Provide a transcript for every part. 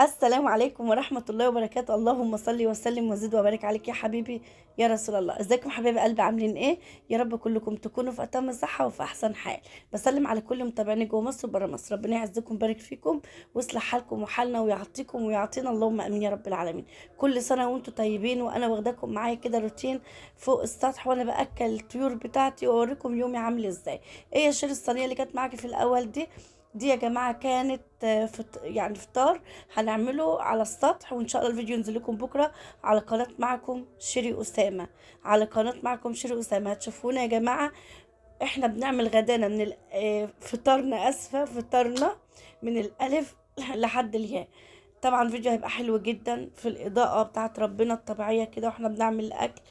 السلام عليكم ورحمة الله وبركاته. اللهم صل وسلم وزد وبارك عليك يا حبيبي يا رسول الله. ازيكم حبايب قلبي، عاملين ايه؟ يا رب كلكم تكونوا في اتم صحة وفي احسن حال. بسلم على كل متابعيني جوه مصر وبره مصر، ربنا يعزكم ويبارك فيكم ويصلح حالكم وحالنا ويعطيكم ويعطينا، اللهم امين يا رب العالمين. كل سنة وانتم طيبين، وانا واخداكم معايا كده روتين فوق السطح وانا باكل الطيور بتاعتي واوريكم يومي عامل ازاي. ايه يا شير الصينية اللي كانت معاكي في الاول دي يا جماعة كانت يعني فطار هنعمله على السطح، وان شاء الله الفيديو ينزل لكم بكره على قناه معكم شيري اسامه. على قناه معكم شيري اسامه هتشوفونا يا جماعه. احنا بنعمل غدانا من فطارنا، اسفه، فطارنا من الالف لحد الياء. طبعا الفيديو هيبقى حلو جدا في الاضاءه بتاعت ربنا الطبيعيه كده واحنا بنعمل الاكل.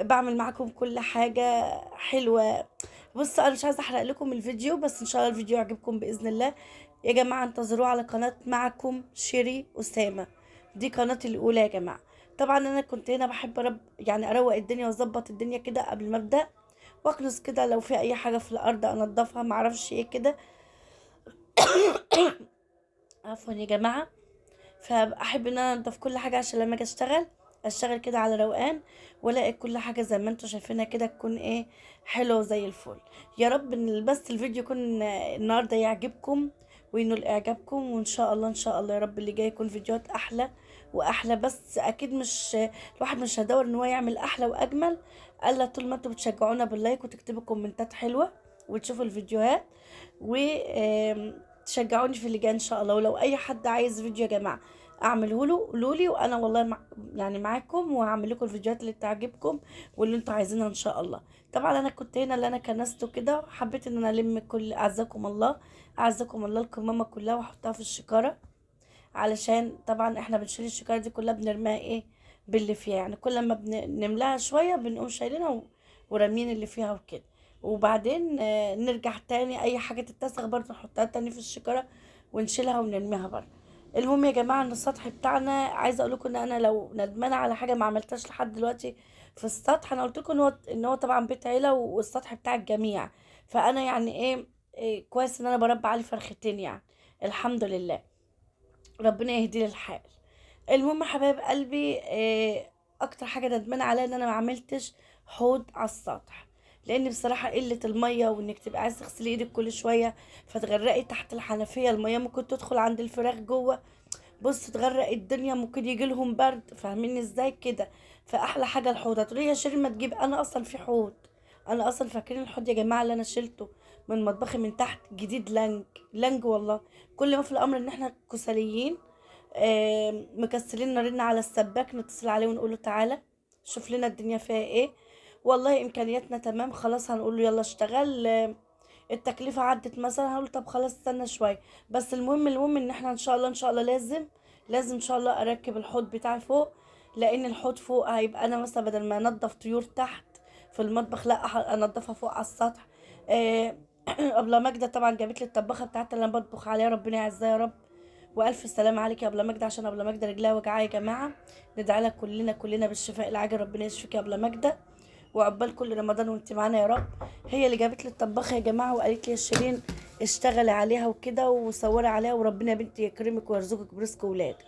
بعمل معاكم كل حاجه حلوه. بص انا مش عايزه احرق لكم الفيديو، بس ان شاء الله الفيديو يعجبكم باذن الله. يا جماعه انتظروه على قناه معكم شيري اسامه. دي قناتي الاولى يا جماعه. طبعا انا كنت هنا بحب يعني اروق الدنيا واظبط الدنيا كده قبل ما ابدا، واكنس كده لو في اي حاجه في الارض انضفها، معرفش ايه كده. عفوا يا جماعه. فاحب ان انا انضف كل حاجه عشان لما اجي اشتغل كده على روقان، والاقي كل حاجه زي ما انتم شايفينها كده تكون ايه، حلوه زي الفل. يا رب ان بس الفيديو يكون النهارده يعجبكم وينول اعجابكم، وان شاء الله ان شاء الله يا رب اللي جاي يكون فيديوهات احلى واحلى. بس اكيد مش الواحد مش هيدور ان هو يعمل احلى واجمل الا طول ما انتم بتشجعونا باللايك وتكتبوا كومنتات حلوه وتشوفوا الفيديوهات و تشجعوني في اللي جاي ان شاء الله. ولو اي حد عايز فيديو يا جماعه اعمله له، قولوا لي، وانا والله يعني معاكم، وهعمل لكم الفيديوهات اللي تعجبكم واللي انتوا عايزينها ان شاء الله. طبعا انا كنت هنا اللي انا كنسته كده، حبيت ان انا الم كل اعزكم الله، اعزكم الله الكمامه كلها واحطها في الشكاره، علشان طبعا احنا بنشيل الشكاره دي كلها بنرميها ايه باللي فيها. يعني كل ما بنملاها شويه بنقوم شايلينها ورامين اللي فيها وكده. وبعدين نرجع تاني اي حاجه تتسخ برضه نحطها تاني في الشكاره ونشيلها ونرميها بره. المهم يا جماعه ان السطح بتاعنا، عايزه اقول لكم ان انا لو ندمانه على حاجه ما عملتهاش لحد دلوقتي في السطح، انا قلت لكم ان هو طبعا بيت عيله والسطح بتاع الجميع. فانا يعني إيه كويس ان انا بربي عليه فرختين يعني. الحمد لله، ربنا يهدي لي الحال. المهم حبايب قلبي، اكتر حاجه ندمانه عليها ان انا ما عملتش حوض على السطح، لان بصراحه قله الميه وانك تبقى عايزه تغسلي ايدك كل شويه فتغرقي تحت الحنفيه، الميه ممكن تدخل عند الفراخ جوه، بص تغرق الدنيا، ممكن يجي لهم برد، فاهميني ازاي كده. فاحلى حاجه الحوض. هتقولي يا شيرين ما تجيب، انا اصلا في حوض. انا اصلا فاكرين الحوض يا جماعه اللي انا شلته من مطبخي من تحت جديد، لانج لانج والله. كل ما في الامر ان احنا كسليين، مكسلين، نرن على السباك نتصل عليه ونقول له تعالى شوف لنا الدنيا فيها ايه. والله امكانياتنا تمام خلاص هنقول له يلا اشتغل. التكلفة عدت مثلا هقول طب خلاص استنى شوية. بس المهم ان احنا ان شاء الله ان شاء الله لازم ان شاء الله اركب الحوض بتاعي فوق، لان الحوض فوق هيبقى انا مثلا بدل ما انضف طيور تحت في المطبخ، لا انضفها فوق على السطح. آه، ابله ماجده طبعا جابت لي الطباخه بتاعتي اللي انا بطبخ عليها، ربنا يعزها يا رب. والف سلامة عليك يا ابله ماجده، عشان ابله ماجده رجلها وجعاه يا جماعه. ندعي لها كلنا بالشفاء العاجل، ربنا يشفيك يا ابله ماجده، وعقبال كل رمضان وانت معانا يا رب. هي اللي جابت لي الطباخه يا جماعه وقالت لي يا شيرين اشتغلي عليها وكده وصوري عليها، وربنا يا بنتي يكرمك ويرزقك برزق ولادك.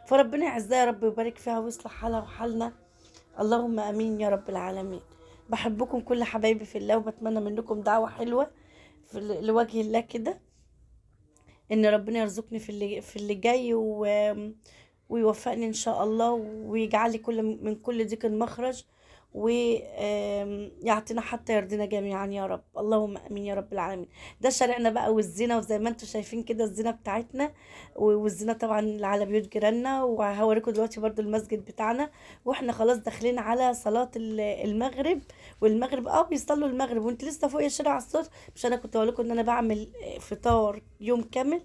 فربنا يعزها يا رب ويبارك فيها ويصلح حالها وحالنا، اللهم امين يا رب العالمين. بحبكم كل حبايبي في الله، وبتمنى منكم دعوه حلوه لوجه الله كده، ان ربنا يرزقني في اللي جاي ويوفقني ان شاء الله، ويجعل لي من كل ضيق مخرج، ويعطينا حتى يرضينا جميعا يا رب، اللهم امين يا رب العالمين. ده شارعنا بقى والزينه، وزي ما انتم شايفين كده الزينه بتاعتنا، والزينه طبعا اللي على بيوت جيراننا. وهوريكم دلوقتي برضو المسجد بتاعنا، واحنا خلاص داخلين على صلاه المغرب. والمغرب بيصلوا المغرب وانت لسه فوق يا شارع على الصوت. مش انا كنت اقول لكم ان انا بعمل فطار يوم كامل؟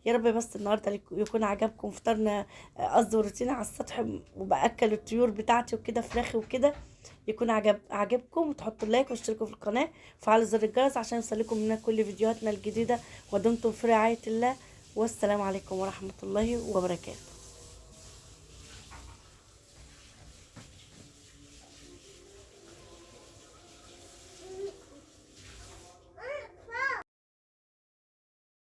يا رب بس النهارده يكون عجبكم فطارنا، قصدي روتين على السطح، وباكل الطيور بتاعتي وكده، فراخي وكده. يكون عجبكم، وتحطوا لايك واشتركوا في القناه وفعلوا زر الجرس عشان يوصلكم منا كل فيديوهاتنا الجديده. ودمتم في رعايه الله، والسلام عليكم ورحمه الله وبركاته.